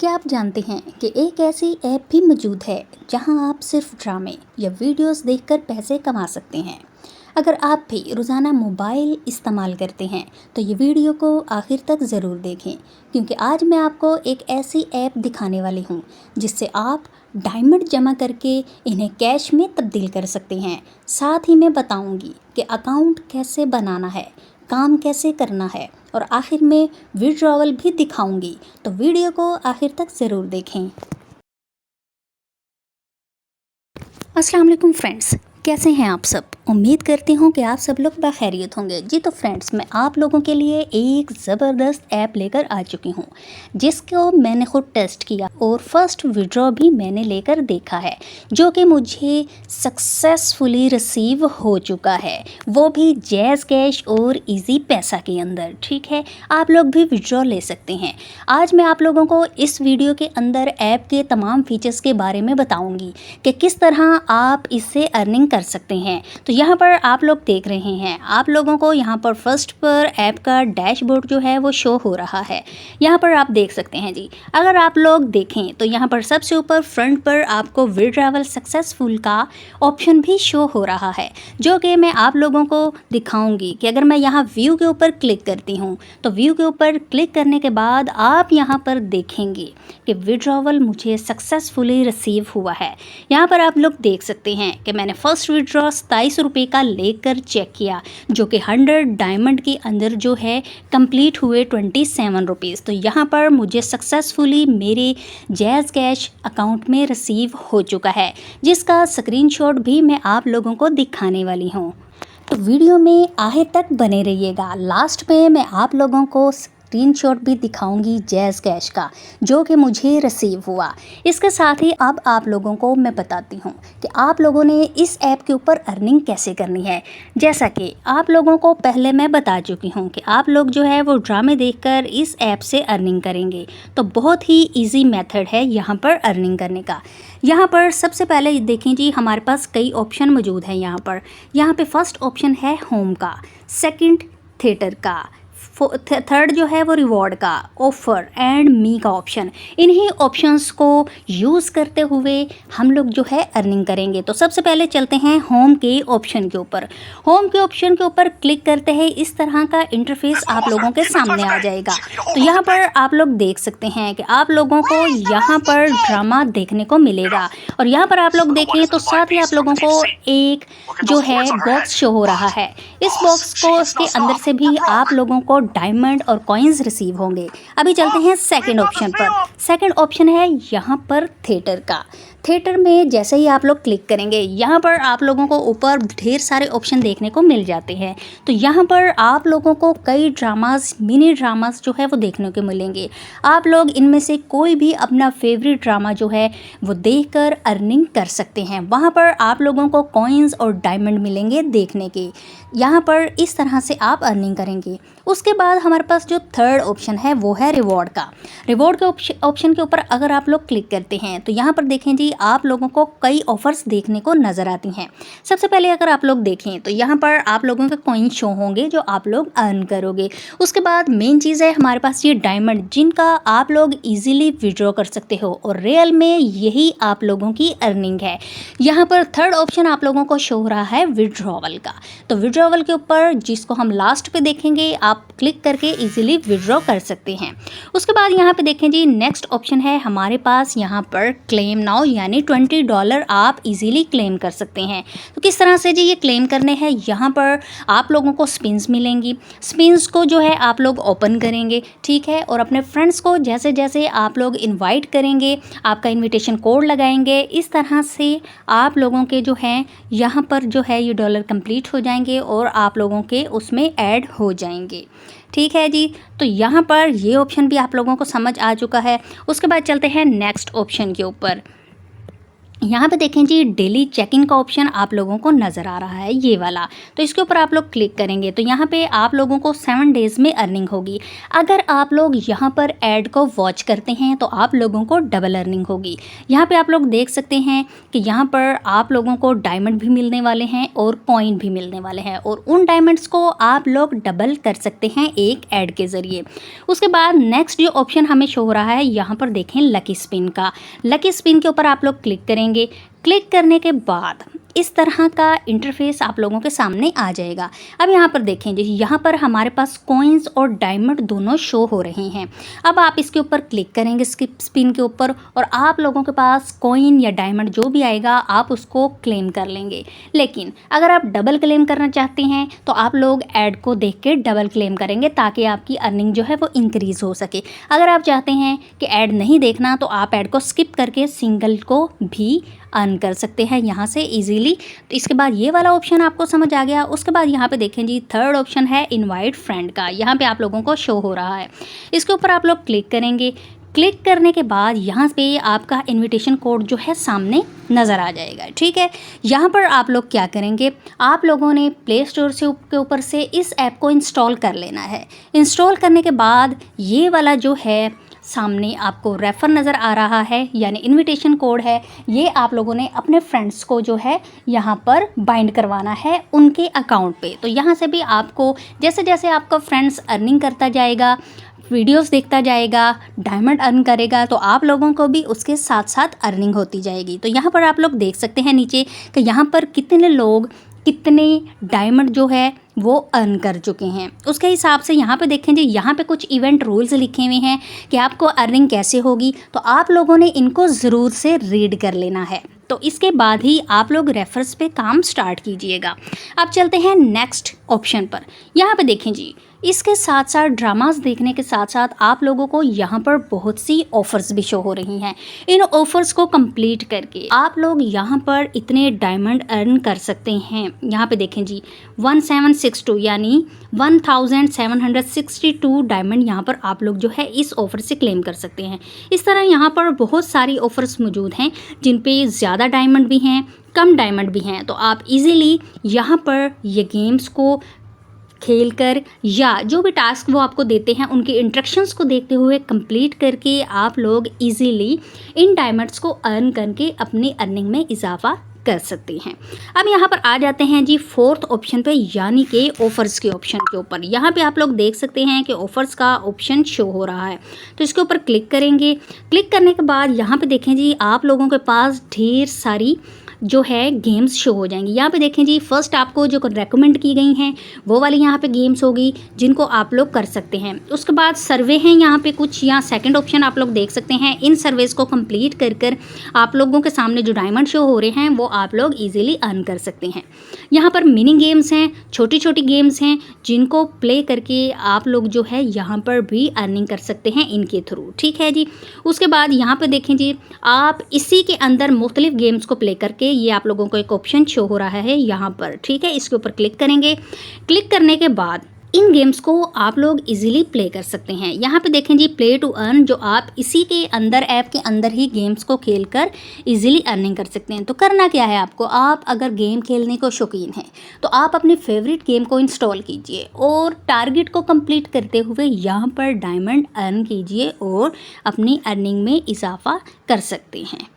क्या आप जानते हैं कि एक ऐसी ऐप भी मौजूद है जहां आप सिर्फ ड्रामे या वीडियोस देखकर पैसे कमा सकते हैं। अगर आप भी रोज़ाना मोबाइल इस्तेमाल करते हैं तो ये वीडियो को आखिर तक ज़रूर देखें, क्योंकि आज मैं आपको एक ऐसी ऐप दिखाने वाली हूँ जिससे आप डायमंड जमा करके इन्हें कैश में तब्दील कर सकते हैं। साथ ही मैं बताऊँगी कि अकाउंट कैसे बनाना है, काम कैसे करना है और आखिर में विड्रॉवल भी दिखाऊंगी, तो वीडियो को आखिर तक ज़रूर देखें। अस्सलाम वालेकुम फ्रेंड्स, कैसे हैं आप सब। उम्मीद करती हूँ कि आप सब लोग बखैरियत होंगे। जी तो फ्रेंड्स, मैं आप लोगों के लिए एक ज़बरदस्त ऐप लेकर आ चुकी हूँ जिसको मैंने खुद टेस्ट किया और फर्स्ट विड्रॉ भी मैंने लेकर देखा है, जो कि मुझे सक्सेसफुली रिसीव हो चुका है, वो भी जैज़ कैश और इजी पैसा के अंदर। ठीक है, आप लोग भी विड्रॉ ले सकते हैं। आज मैं आप लोगों को इस वीडियो के अंदर ऐप के तमाम फीचर्स के बारे में बताऊँगी कि किस तरह आप इससे अर्निंग कर सकते हैं। तो यहाँ पर आप लोग देख रहे हैं, आप लोगों को यहाँ पर फर्स्ट पर ऐप का डैशबोर्ड जो है वो शो हो रहा है। यहाँ पर आप देख सकते हैं जी। अगर आप लोग देखें तो यहाँ पर सबसे ऊपर फ्रंट पर आपको विड्रॉवल सक्सेसफुल का ऑप्शन भी शो हो रहा है, जो कि मैं आप लोगों को दिखाऊंगी कि अगर मैं यहाँ व्यू के ऊपर क्लिक करती हूँ तो व्यू के ऊपर क्लिक करने के बाद आप यहाँ पर देखेंगे कि विड्रॉवल मुझे सक्सेसफुली रिसीव हुआ है। यहाँ पर आप लोग देख सकते हैं कि मैंने फर्स्ट विड्रॉ 27 रुपये का लेकर चेक किया, जो कि 100 डायमंड के अंदर जो है कंप्लीट हुए 27 रुपीज़। तो यहाँ पर मुझे सक्सेसफुली मेरे जैज़ कैश अकाउंट में रिसीव हो चुका है, जिसका स्क्रीनशॉट भी मैं आप लोगों को दिखाने वाली हूँ। तो वीडियो में आखिर तक बने रहिएगा। लास्ट में मैं आप लोगों को स्क्रीनशॉट भी दिखाऊंगी जैज़ कैश का, जो कि मुझे रिसीव हुआ। इसके साथ ही अब आप लोगों को मैं बताती हूँ कि आप लोगों ने इस ऐप के ऊपर अर्निंग कैसे करनी है। जैसा कि आप लोगों को पहले मैं बता चुकी हूँ कि आप लोग जो है वो ड्रामे देखकर इस ऐप से अर्निंग करेंगे, तो बहुत ही ईजी मेथड है यहाँ पर अर्निंग करने का। यहाँ पर सबसे पहले देखें जी, हमारे पास कई ऑप्शन मौजूद हैं। यहाँ पे फर्स्ट ऑप्शन है होम का, सेकंड थिएटर का, थर्ड जो है वो रिवॉर्ड का, ऑफ़र एंड मी का ऑप्शन। इन्हीं ऑप्शंस को यूज़ करते हुए हम लोग जो है अर्निंग करेंगे। तो सबसे पहले चलते हैं होम के ऑप्शन के ऊपर। होम के ऑप्शन के ऊपर क्लिक करते हैं, इस तरह का इंटरफेस आप लोगों के सामने आ जाएगा। तो यहाँ पर आप लोग देख सकते हैं कि आप लोगों को यहाँ पर ड्रामा देखने को मिलेगा, और यहाँ पर आप लोग देखें तो साथ ही आप लोगों को एक जो है बॉक्स शो हो रहा है। इस बॉक्स को उसके अंदर से भी आप लोगों को डायमंड और कॉइन्स रिसीव होंगे। अभी चलते हैं सेकंड ऑप्शन पर। सेकंड ऑप्शन है यहाँ पर थिएटर का। थिएटर में जैसे ही आप लोग क्लिक करेंगे, यहाँ पर आप लोगों को ऊपर ढेर सारे ऑप्शन देखने को मिल जाते हैं। तो यहाँ पर आप लोगों को कई ड्रामास, मिनी ड्रामास जो है वो देखने को मिलेंगे। आप लोग इनमें से कोई भी अपना फेवरेट ड्रामा जो है वो देखकर अर्निंग कर सकते हैं। वहाँ पर आप लोगों को कॉइन्स और डायमंड मिलेंगे देखने के। यहाँ पर इस तरह से आप अर्निंग करेंगे। उसके बाद हमारे पास जो थर्ड ऑप्शन है वो है रिवॉर्ड का। रिवॉर्ड के ऑप्शन के ऊपर अगर आप लोग क्लिक करते हैं तो यहाँ पर देखें जी, आप लोगों को कई ऑफर्स देखने को नज़र आती हैं। सबसे पहले अगर आप लोग देखें तो यहाँ पर आप लोगों के कॉइन शो होंगे जो आप लोग अर्न करोगे। उसके बाद मेन चीज़ है हमारे पास ये डायमंड, जिनका आप लोग इजीली विड्रॉ कर सकते हो, और रियल में यही आप लोगों की अर्निंग है। यहाँ पर थर्ड ऑप्शन आप लोगों को शो हो रहा है विड्रॉवल का। तो विड्रॉवल के ऊपर, जिसको हम लास्ट पे देखेंगे, आप क्लिक करके इजीली विड्रॉ कर सकते हैं। उसके बाद यहाँ पे देखें जी, नेक्स्ट ऑप्शन है हमारे पास यहाँ पर क्लेम नाउ, यानी $20 आप इजीली क्लेम कर सकते हैं। तो किस तरह से जी ये क्लेम करने हैं, यहाँ पर आप लोगों को स्पिन्स मिलेंगी। स्पिन्स को जो है आप लोग ओपन करेंगे, ठीक है, और अपने फ्रेंड्स को जैसे जैसे आप लोग इन्वाइट करेंगे, आपका इन्विटेशन कोड लगाएंगे, इस तरह से आप लोगों के जो हैं यहाँ पर जो है ये डॉलर कंप्लीट हो जाएंगे और आप लोगों के उसमें ऐड हो जाएंगे। ठीक है जी, तो यहाँ पर ये ऑप्शन भी आप लोगों को समझ आ चुका है। उसके बाद चलते हैं नेक्स्ट ऑप्शन के ऊपर। यहाँ पे देखें जी, डेली चेक-इन का ऑप्शन आप लोगों को नज़र आ रहा है, ये वाला। तो इसके ऊपर आप लोग क्लिक करेंगे तो यहाँ पे आप लोगों को 7 डेज़ में अर्निंग होगी। अगर आप लोग यहाँ पर ऐड को वॉच करते हैं तो आप लोगों को डबल अर्निंग होगी। यहाँ पे आप लोग देख सकते हैं कि यहाँ पर आप लोगों को डायमंड भी मिलने वाले हैं और कॉइन भी मिलने वाले हैं, और उन डायमंड्स को आप लोग डबल कर सकते हैं एक ऐड के ज़रिए। उसके बाद नेक्स्ट जो ऑप्शन हमें शो हो रहा है, यहाँ पर देखें लकी स्पिन का। लकी स्पिन के ऊपर आप लोग क्लिक करेंगे। क्लिक करने के बाद इस तरह का इंटरफेस आप लोगों के सामने आ जाएगा। अब यहाँ पर देखें जी, यहाँ पर हमारे पास कॉइन्स और डायमंड दोनों शो हो रहे हैं। अब आप इसके ऊपर क्लिक करेंगे स्किप स्पिन के ऊपर, और आप लोगों के पास कॉइन या डायमंड जो भी आएगा आप उसको क्लेम कर लेंगे। लेकिन अगर आप डबल क्लेम करना चाहते हैं तो आप लोग ऐड को देख के डबल क्लेम करेंगे ताकि आपकी अर्निंग जो है वो इंक्रीज़ हो सके। अगर आप चाहते हैं कि ऐड नहीं देखना तो आप ऐड को स्किप करके सिंगल को भी अर्न कर सकते हैं यहाँ से इजीली। तो इसके बाद ये वाला ऑप्शन आपको समझ आ गया। उसके बाद यहाँ पे देखें जी, थर्ड ऑप्शन है इनवाइट फ्रेंड का। यहाँ पे आप लोगों को शो हो रहा है, इसके ऊपर आप लोग क्लिक करेंगे। क्लिक करने के बाद यहाँ पे आपका इनविटेशन कोड जो है सामने नज़र आ जाएगा। ठीक है, यहाँ पर आप लोग क्या करेंगे, आप लोगों ने प्ले स्टोर से के ऊपर से इस ऐप को इंस्टॉल कर लेना है। इंस्टॉल करने के बाद ये वाला जो है सामने आपको रेफ़र नज़र आ रहा है, यानी इनविटेशन कोड है, ये आप लोगों ने अपने फ्रेंड्स को जो है यहाँ पर बाइंड करवाना है उनके अकाउंट पे। तो यहाँ से भी आपको जैसे जैसे आपका फ्रेंड्स अर्निंग करता जाएगा, वीडियोस देखता जाएगा, डायमंड अर्न करेगा, तो आप लोगों को भी उसके साथ साथ अर्निंग होती जाएगी। तो यहाँ पर आप लोग देख सकते हैं नीचे कि यहाँ पर कितने लोग कितने डायमंड जो है वो अर्न कर चुके हैं, उसके हिसाब से यहाँ पे देखें जी, यहाँ पे कुछ इवेंट रूल्स लिखे हुए हैं कि आपको अर्निंग कैसे होगी। तो आप लोगों ने इनको ज़रूर से रीड कर लेना है, तो इसके बाद ही आप लोग रेफर्स पे काम स्टार्ट कीजिएगा। अब चलते हैं नेक्स्ट ऑप्शन पर। यहाँ पे देखें जी, इसके साथ साथ ड्रामास देखने के साथ साथ आप लोगों को यहाँ पर बहुत सी ऑफ़र्स भी शो हो रही हैं। इन ऑफ़र्स को कंप्लीट करके आप लोग यहाँ पर इतने डायमंड अर्न कर सकते हैं। यहाँ पे देखें जी, 1762 यानी 1762 डायमंड यहाँ पर आप लोग जो है इस ऑफ़र से क्लेम कर सकते हैं। इस तरह यहाँ पर बहुत सारी ऑफ़र्स मौजूद हैं जिन पे ज़्यादा डायमंड भी हैं, कम डायमंड भी हैं। तो आप इजीली यहाँ पर ये गेम्स को खेलकर या जो भी टास्क वो आपको देते हैं उनके इंस्ट्रक्शंस को देखते हुए कंप्लीट करके आप लोग इजीली इन डायमंड्स को अर्न करके अपनी अर्निंग में इजाफा कर सकते हैं। अब यहाँ पर आ जाते हैं जी फोर्थ ऑप्शन पे, यानी कि ऑफ़र्स के ऑप्शन के ऊपर। यहाँ पे आप लोग देख सकते हैं कि ऑफ़र्स का ऑप्शन शो हो रहा है, तो इसके ऊपर क्लिक करेंगे। क्लिक करने के बाद यहाँ पे देखें जी, आप लोगों के पास ढेर सारी जो है गेम्स शो हो जाएंगी। यहाँ पे देखें जी, फर्स्ट आपको जो रेकमेंड की गई हैं वो वाली यहाँ पे गेम्स होगी जिनको आप लोग कर सकते हैं। उसके बाद सर्वे हैं यहाँ पे कुछ, यहाँ सेकंड ऑप्शन आप लोग देख सकते हैं। इन सर्वेस को कंप्लीट कर कर आप लोगों के सामने जो डायमंड शो हो रहे हैं वो आप लोग ईजिली अर्न कर सकते हैं। यहाँ पर मिनी गेम्स हैं, छोटी छोटी गेम्स हैं जिनको प्ले करके आप लोग जो है यहाँ पर भी अर्निंग कर सकते हैं इनके थ्रू। ठीक है जी। उसके बाद यहाँ पर देखें जी, आप इसी के अंदर मुख्तलिफ गेम्स को प्ले करके ये आप लोगों को एक ऑप्शन शो हो रहा है यहाँ पर। ठीक है, इसके ऊपर क्लिक करेंगे। क्लिक करने के बाद इन गेम्स को आप लोग इजीली प्ले कर सकते हैं। यहाँ पे देखें जी, प्ले टू अर्न, जो आप इसी के अंदर ऐप के अंदर ही गेम्स को खेलकर इजीली अर्निंग कर सकते हैं। तो करना क्या है आपको, आप अगर गेम खेलने को शौकीन हैं तो आप अपनी फेवरेट गेम को इंस्टॉल कीजिए और टारगेट को कंप्लीट करते हुए यहाँ पर डायमंड अर्न कीजिए और अपनी अर्निंग में इजाफा कर सकते हैं।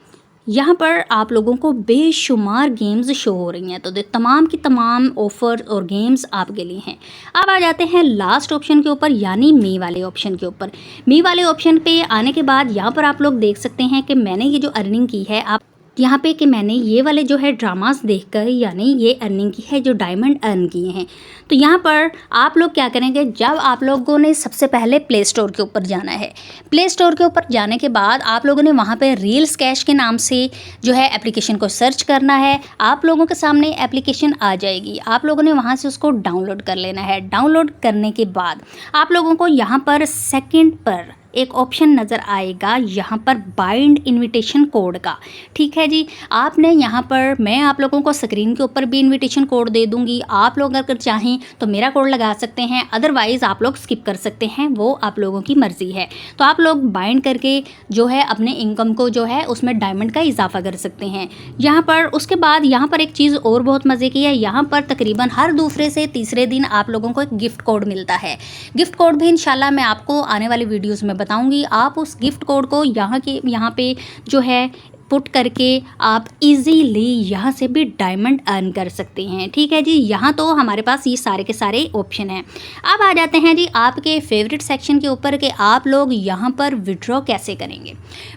यहाँ पर आप लोगों को बेशुमार गेम्स शो हो रही हैं, तो तमाम की तमाम ऑफ़र और गेम्स आपके लिए हैं। अब आ जाते हैं लास्ट ऑप्शन के ऊपर, यानी मी वाले ऑप्शन के ऊपर। मी वाले ऑप्शन पे आने के बाद यहाँ पर आप लोग देख सकते हैं कि मैंने ये जो अर्निंग की है, आप यहाँ पे कि मैंने ये वाले जो है ड्रामास देखकर यानी ये अर्निंग की है, जो डायमंड अर्न किए हैं। तो यहाँ पर आप लोग क्या करेंगे, जब आप लोगों ने सबसे पहले प्ले स्टोर के ऊपर जाना है। प्ले स्टोर के ऊपर जाने के बाद आप लोगों ने वहाँ पे रील्स कैश के नाम से जो है एप्लीकेशन को सर्च करना है। आप लोगों के सामने एप्लीकेशन आ जाएगी, आप लोगों ने वहाँ से उसको डाउनलोड कर लेना है। डाउनलोड करने के बाद आप लोगों को यहाँ पर सेकेंड पर एक ऑप्शन नज़र आएगा यहाँ पर बाइंड इनविटेशन कोड का। ठीक है जी, आपने यहाँ पर, मैं आप लोगों को स्क्रीन के ऊपर भी इनविटेशन कोड दे दूँगी, आप लोग अगर चाहें तो मेरा कोड लगा सकते हैं, अदरवाइज़ आप लोग स्किप कर सकते हैं, वो आप लोगों की मर्ज़ी है। तो आप लोग बाइंड करके जो है अपने इनकम को जो है उसमें डायमंड का इजाफा कर सकते हैं यहाँ पर। उसके बाद यहाँ पर एक चीज़ और बहुत मज़े की है, यहाँ पर तकरीबन हर दूसरे से तीसरे दिन आप लोगों को एक गिफ्ट कोड मिलता है। गिफ्ट कोड भी इंशाल्लाह मैं आपको आने वाली वीडियोस में बताऊंगी। आप उस गिफ्ट कोड को यहाँ पे जो है पुट करके आप इजीली यहाँ से भी डायमंड अर्न कर सकते हैं। ठीक है जी, यहाँ तो हमारे पास ये सारे के सारे ऑप्शन हैं। अब आ जाते हैं जी आपके फेवरेट सेक्शन के ऊपर कि आप लोग यहाँ पर विड्रॉ कैसे करेंगे।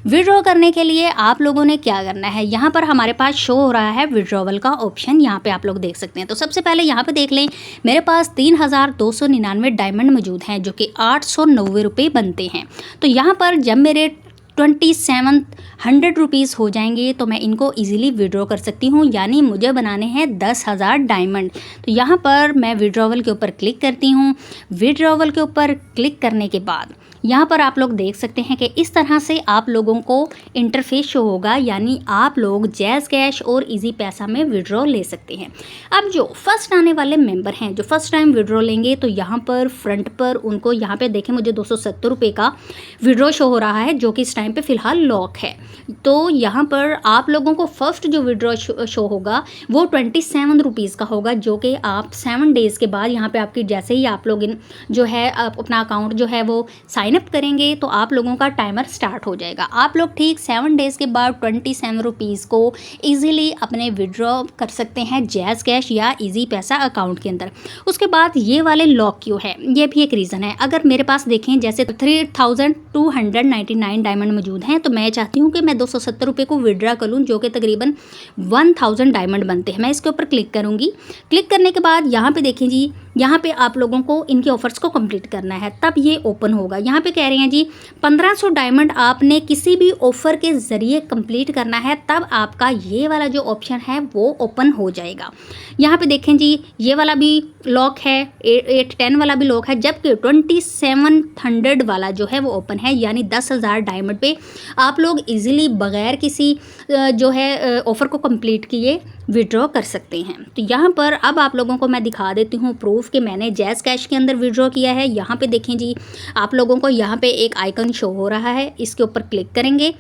विड्रॉ करने के लिए आप लोगों ने क्या करना है, यहाँ पर हमारे पास शो हो रहा है विड्रॉवल का ऑप्शन, यहाँ पे आप लोग देख सकते हैं। तो सबसे पहले यहाँ पे देख लें, मेरे पास 3299 डायमंड मौजूद हैं जो कि 890 रुपये बनते हैं। तो यहाँ पर जब मेरे 2700 रुपीज़ हो जाएंगे तो मैं इनको इजीली विड्रॉ कर सकती हूँ, यानी मुझे बनाने हैं 10,000 डायमंड। तो यहाँ पर मैं विड्रॉवल के ऊपर क्लिक करती हूँ। विड्रॉवल के ऊपर क्लिक करने के बाद यहाँ पर आप लोग देख सकते हैं कि इस तरह से आप लोगों को इंटरफेस शो होगा, यानी आप लोग जैज़ कैश और इजी पैसा में विड्रॉ ले सकते हैं। अब जो फर्स्ट आने वाले मेंबर हैं जो फर्स्ट टाइम विड्रॉ लेंगे, तो यहाँ पर फ्रंट पर उनको यहाँ पे देखें मुझे 270 रुपये का विड्रॉ शो हो रहा है जो कि इस टाइम पे फ़िलहाल लॉक है। तो यहाँ पर आप लोगों को फर्स्ट जो विड्रॉ शो होगा वो 27 रुपीज़ का होगा, जो कि आप 7 डेज़ के बाद यहाँ पे आपकी जैसे ही आप लोग जो है अपना अकाउंट जो है वो साइन अप करेंगे तो आप लोगों का टाइमर स्टार्ट हो जाएगा। आप लोग ठीक 7 डेज़ के बाद 27 रुपीज़ को ईज़िली अपने विड्रॉ कर सकते हैं जैज़ कैश या इजी पैसा अकाउंट के अंदर। उसके बाद ये वाले लॉक क्यों है, ये भी एक रीज़न है। अगर मेरे पास देखें जैसे 3299 डायमंड मौजूद हैं, तो मैं चाहती हूँ कि मैं 270 रुपये को विड्रॉ कर लूँ जो कि तकरीबन 1000 डायमंड बनते हैं। मैं इसके ऊपर क्लिक करूँगी। क्लिक करने के बाद यहाँ पे देखें जी, यहाँ पे आप लोगों को इनके ऑफर्स को कंप्लीट करना है, तब ये ओपन होगा। यहाँ पे कह रहे हैं जी 1500 डायमंड आपने किसी भी ऑफ़र के ज़रिए कंप्लीट करना है, तब आपका ये वाला जो ऑप्शन है वो ओपन हो जाएगा। यहाँ पे देखें जी, ये वाला भी लॉक है, 810 वाला भी लॉक है, जबकि 2700 वाला जो है वो ओपन है, यानी 10,000 डायमंड पे आप लोग इजीली बग़ैर किसी जो है ऑफ़र को कंप्लीट किए विड्रॉ कर सकते हैं। तो यहाँ पर अब आप लोगों को मैं दिखा देती हूँ प्रूफ कि मैंने जैज़ कैश के अंदर विड्रॉ किया है। यहाँ पे देखें जी, आप लोगों को यहाँ पे एक आइकन शो हो रहा है, इसके ऊपर क्लिक करेंगे।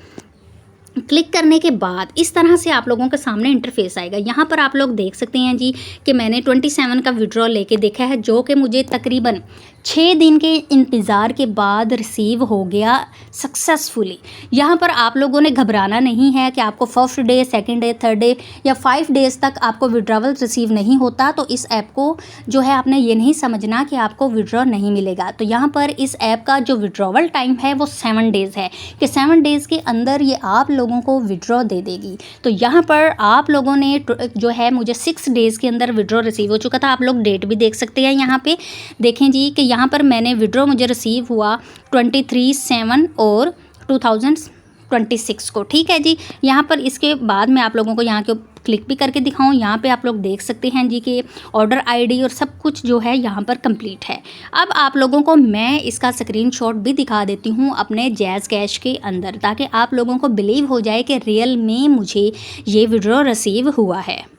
क्लिक करने के बाद इस तरह से आप लोगों के सामने इंटरफेस आएगा। यहाँ पर आप लोग देख सकते हैं जी कि मैंने 27 का विड्रॉ लेके देखा है, जो कि मुझे तकरीबन 6 दिन के इंतज़ार के बाद रिसीव हो गया सक्सेसफुली। यहाँ पर आप लोगों ने घबराना नहीं है कि आपको first day, second day, third day या 5 डेज़ तक आपको विड्रॉवल रिसीव नहीं होता। तो इस ऐप को जो है आपने ये नहीं समझना कि आपको विड्रॉ नहीं मिलेगा। तो यहाँ पर इस ऐप का जो विड्रॉवल टाइम है वो 7 डेज़ है, कि 7 डेज़ के अंदर ये आप लोगों को विड्रॉ दे देगी। तो यहाँ पर आप लोगों ने जो है, मुझे 6 डेज़ के अंदर विड्रॉ रिसीव हो चुका था। आप लोग डेट भी देख सकते हैं, यहाँ पे देखें जी कि यहाँ पर मैंने विड्रॉ मुझे रिसीव हुआ 23/7 और 2026 को। ठीक है जी, यहाँ पर इसके बाद मैं आप लोगों को यहाँ के क्लिक भी करके दिखाऊं। यहाँ पे आप लोग देख सकते हैं जी कि ऑर्डर आईडी और सब कुछ जो है यहाँ पर कंप्लीट है। अब आप लोगों को मैं इसका स्क्रीनशॉट भी दिखा देती हूँ अपने जैज़ कैश के अंदर, ताकि आप लोगों को बिलीव हो जाए कि रियल में मुझे ये विड्रॉ रिसीव हुआ है।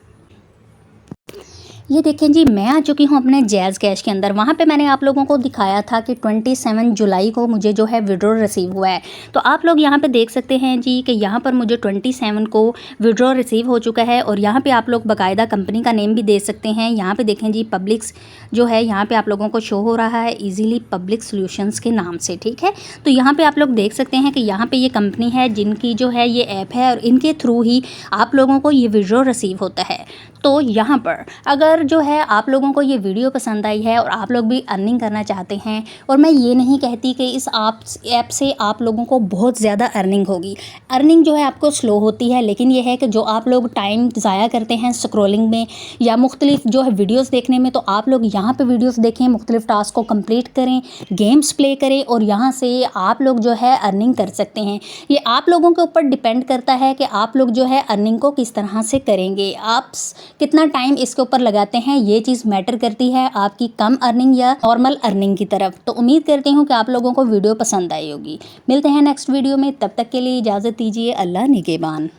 ये देखें जी, मैं आ चुकी हूँ अपने जैज़ कैश के अंदर। वहाँ पे मैंने आप लोगों को दिखाया था कि 27 जुलाई को मुझे जो है विड्रॉ रिसीव हुआ है। तो आप लोग यहाँ पे देख सकते हैं जी कि यहाँ पर मुझे 27 को विड्रॉ रिसीव हो चुका है। और यहाँ पे आप लोग बाकायदा कंपनी का नेम भी दे सकते हैं। यहाँ पे देखें जी, पब्लिक्स जो है यहाँ पे आप लोगों को शो हो रहा है ईजीली पब्लिक सॉल्यूशंस के नाम से। ठीक है, तो यहाँ पर आप लोग देख सकते हैं कि यहाँ पर ये कंपनी है जिनकी जो है ये ऐप है, और इनके थ्रू ही आप लोगों को ये विड्रॉ रिसीव होता है। तो यहाँ पर अगर जो है आप लोगों को ये वीडियो पसंद आई है और आप लोग भी अर्निंग करना चाहते हैं, और मैं ये नहीं कहती कि इस ऐप से आप लोगों को बहुत ज़्यादा अर्निंग होगी। अर्निंग जो है आपको स्लो होती है, लेकिन ये है कि जो आप लोग टाइम ज़ाया करते हैं स्क्रॉलिंग में या मुख्तलिफ जो है वीडियोस देखने में, तो आप लोग यहाँ पे वीडियोस देखें, मुख्तलिफ टास्क को कंप्लीट करें, गेम्स प्ले करें, और यहाँ से आप लोग जो है अर्निंग कर सकते हैं। ये आप लोगों के ऊपर डिपेंड करता है कि आप लोग जो है अर्निंग को किस तरह से करेंगे। आप कितना टाइम इसके ऊपर लगाते हैं ये चीज़ मैटर करती है आपकी कम अर्निंग या नॉर्मल अर्निंग की तरफ। तो उम्मीद करती हूँ कि आप लोगों को वीडियो पसंद आई होगी। मिलते हैं नेक्स्ट वीडियो में, तब तक के लिए इजाज़त दीजिए। अल्लाह निगहबान।